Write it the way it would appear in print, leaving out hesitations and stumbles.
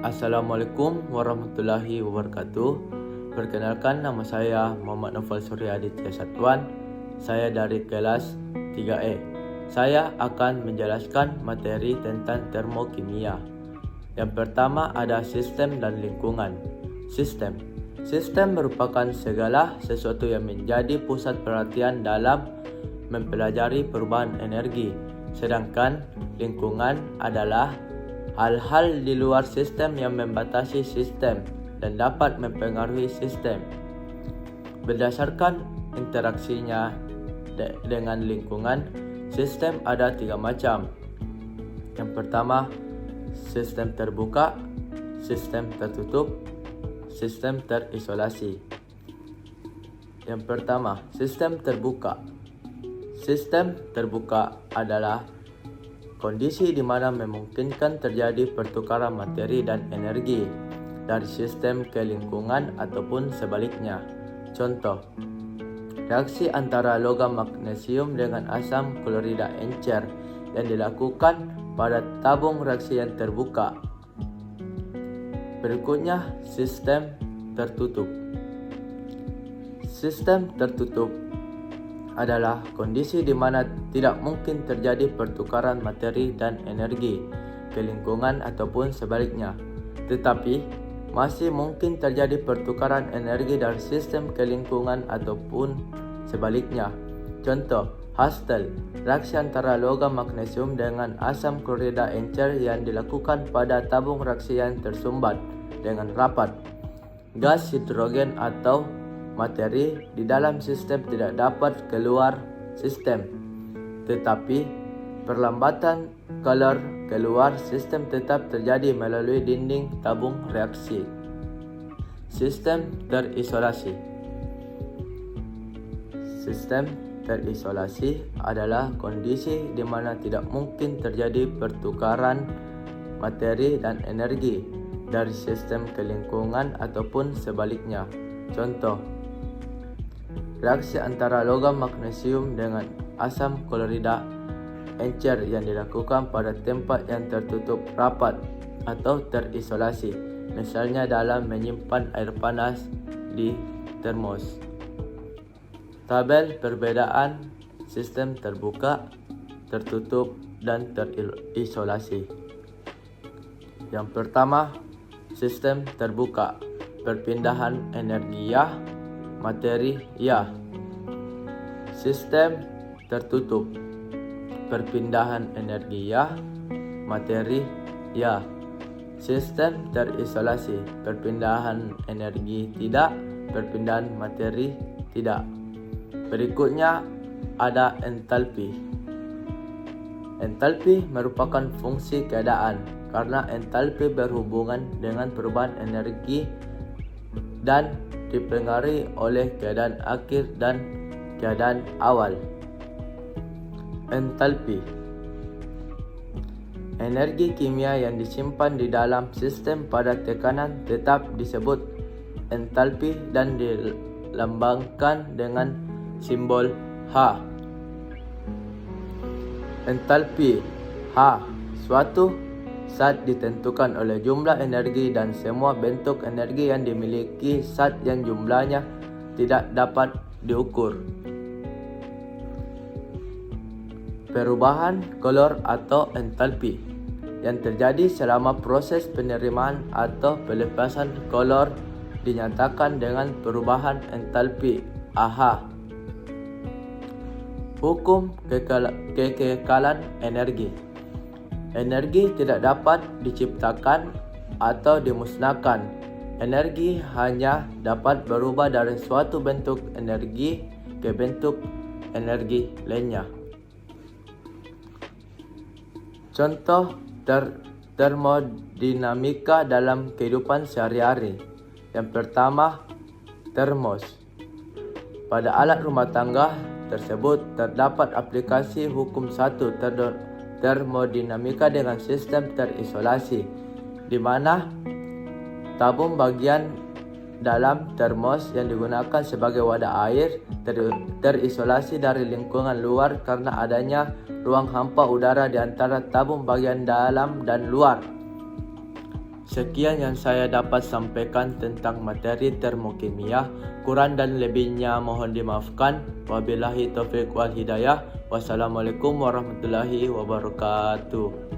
Assalamualaikum warahmatullahi wabarakatuh. Perkenalkan, nama saya Muhammad Naufal Surya Aditya Satuan. Saya dari kelas 3E. Saya akan menjelaskan materi tentang termokimia. Yang pertama ada sistem dan lingkungan. Sistem merupakan segala sesuatu yang menjadi pusat perhatian dalam mempelajari perubahan energi. Sedangkan lingkungan adalah hal-hal di luar sistem yang membatasi sistem dan dapat mempengaruhi sistem. Berdasarkan interaksinya dengan lingkungan, sistem ada 3 macam. Yang pertama, sistem terbuka, sistem tertutup, sistem terisolasi. Yang pertama, sistem terbuka. Sistem terbuka adalah kondisi di mana memungkinkan terjadi pertukaran materi dan energi dari sistem ke lingkungan ataupun sebaliknya. Contoh, reaksi antara logam magnesium dengan asam klorida encer yang dilakukan pada tabung reaksi yang terbuka. Berikutnya, sistem tertutup. Sistem tertutup adalah kondisi di mana tidak mungkin terjadi pertukaran materi dan energi ke lingkungan ataupun sebaliknya, tetapi masih mungkin terjadi pertukaran energi dari sistem ke lingkungan ataupun sebaliknya. Contoh, Hassel, reaksi antara logam magnesium dengan asam klorida encer yang dilakukan pada tabung reaksi yang tersumbat dengan rapat. Gas hidrogen atau materi di dalam sistem tidak dapat keluar sistem, tetapi perlambatan keluar sistem tetap terjadi melalui dinding tabung reaksi. Sistem terisolasi. Sistem terisolasi adalah kondisi di mana tidak mungkin terjadi pertukaran materi dan energi dari sistem ke lingkungan ataupun sebaliknya. Contoh, reaksi antara logam magnesium dengan asam klorida encer yang dilakukan pada tempat yang tertutup rapat atau terisolasi, misalnya dalam menyimpan air panas di termos. Tabel perbedaan sistem terbuka, tertutup, dan terisolasi. Yang pertama, sistem terbuka, perpindahan energi ya, materi ya. Sistem tertutup, perpindahan energi ya, materi ya. Sistem terisolasi, perpindahan energi tidak, perpindahan materi tidak. Berikutnya ada entalpi. Entalpi merupakan fungsi keadaan karena entalpi berhubungan dengan perubahan energi dan dipengaruhi oleh keadaan akhir dan keadaan awal. Entalpi, energi kimia yang disimpan di dalam sistem pada tekanan tetap disebut entalpi dan dilambangkan dengan simbol H. Entalpi H suatu zat ditentukan oleh jumlah energi dan semua bentuk energi yang dimiliki zat yang jumlahnya tidak dapat diukur. Perubahan kolor atau entalpi yang terjadi selama proses penerimaan atau pelepasan kolor dinyatakan dengan perubahan entalpi AH. Hukum kekekalan energi. Energi tidak dapat diciptakan atau dimusnahkan. Energi hanya dapat berubah dari suatu bentuk energi ke bentuk energi lainnya. Contoh termodinamika dalam kehidupan sehari-hari. Yang pertama, termos. Pada alat rumah tangga tersebut terdapat aplikasi hukum 1 termodinamika dengan sistem terisolasi, di mana tabung bagian dalam termos yang digunakan sebagai wadah air terisolasi dari lingkungan luar karena adanya ruang hampa udara di antara tabung bagian dalam dan luar. Sekian yang saya dapat sampaikan tentang materi termokimia. Kurang dan lebihnya mohon dimaafkan. Wabillahi taufiq wal hidayah. Wassalamualaikum warahmatullahi wabarakatuh.